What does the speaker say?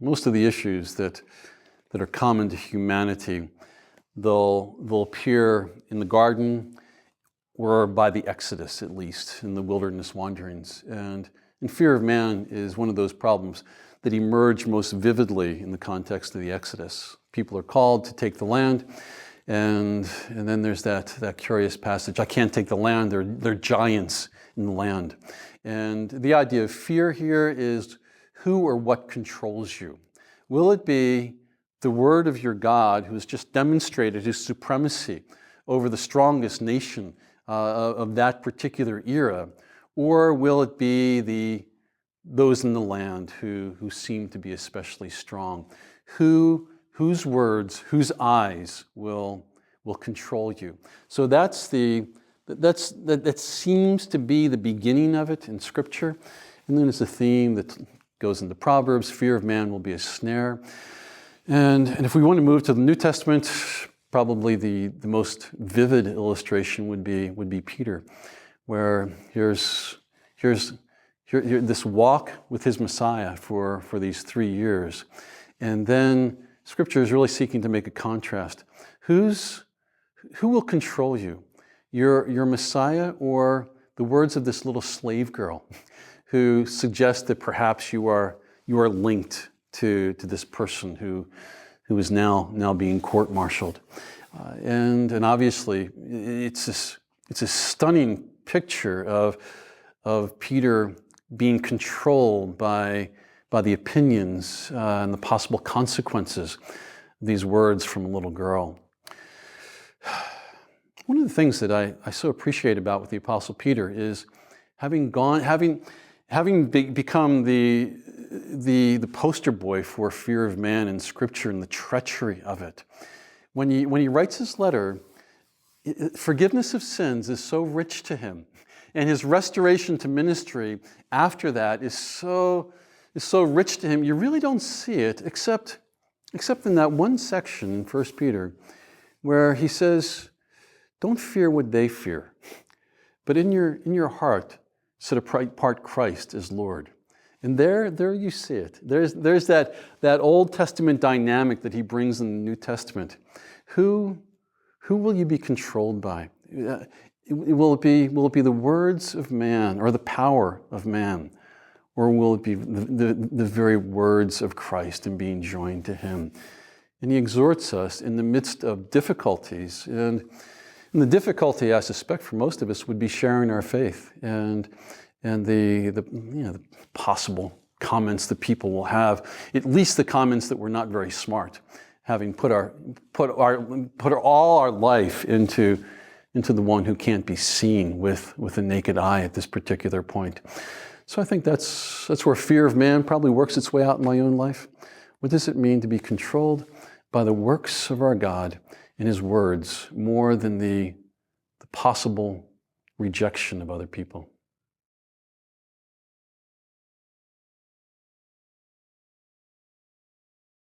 most of the issues that are common to humanity, they'll appear in the garden or by the Exodus, at least, in the wilderness wanderings. And fear of man is one of those problems that emerge most vividly in the context of the Exodus. People are called to take the land, and then there's that curious passage, I can't take the land, they're giants in the land. And the idea of fear here is who or what controls you. Will it be the word of your God who has just demonstrated his supremacy over the strongest nation of that particular era? Or will it be those in the land who seem to be especially strong? Whose words, whose eyes will control you? So that seems to be the beginning of it in Scripture. And then it's a theme that goes into Proverbs, fear of man will be a snare. And if we want to move to the New Testament, probably the most vivid illustration would be Peter, where here's this walk with his Messiah for these 3 years. And then Scripture is really seeking to make a contrast. Who will control you? Your Messiah or the words of this little slave girl who suggests that perhaps you are linked to this person who is now being court-martialed? And obviously, it's a stunning picture of Peter being controlled by the opinions and the possible consequences of these words from a little girl. One of the things that I so appreciate about with the Apostle Peter is having become the poster boy for fear of man in Scripture and the treachery of it. When he writes his letter, forgiveness of sins is so rich to him, and his restoration to ministry after that is so rich to him. You really don't see it except in that one section in 1 Peter where he says, don't fear what they fear, but in your heart set apart Christ as Lord. And there you see it. There's that Old Testament dynamic that he brings in the New Testament. Who will you be controlled by? Will it be the words of man or the power of man? Or will it be the very words of Christ and being joined to him? And he exhorts us in the midst of difficulties. And the difficulty, I suspect, for most of us would be sharing our faith and the possible comments that people will have, at least the comments that we're not very smart, having put all our life into the one who can't be seen with a naked eye at this particular point. So I think that's where fear of man probably works its way out in my own life. What does it mean to be controlled by the works of our God and his words more than the possible rejection of other people?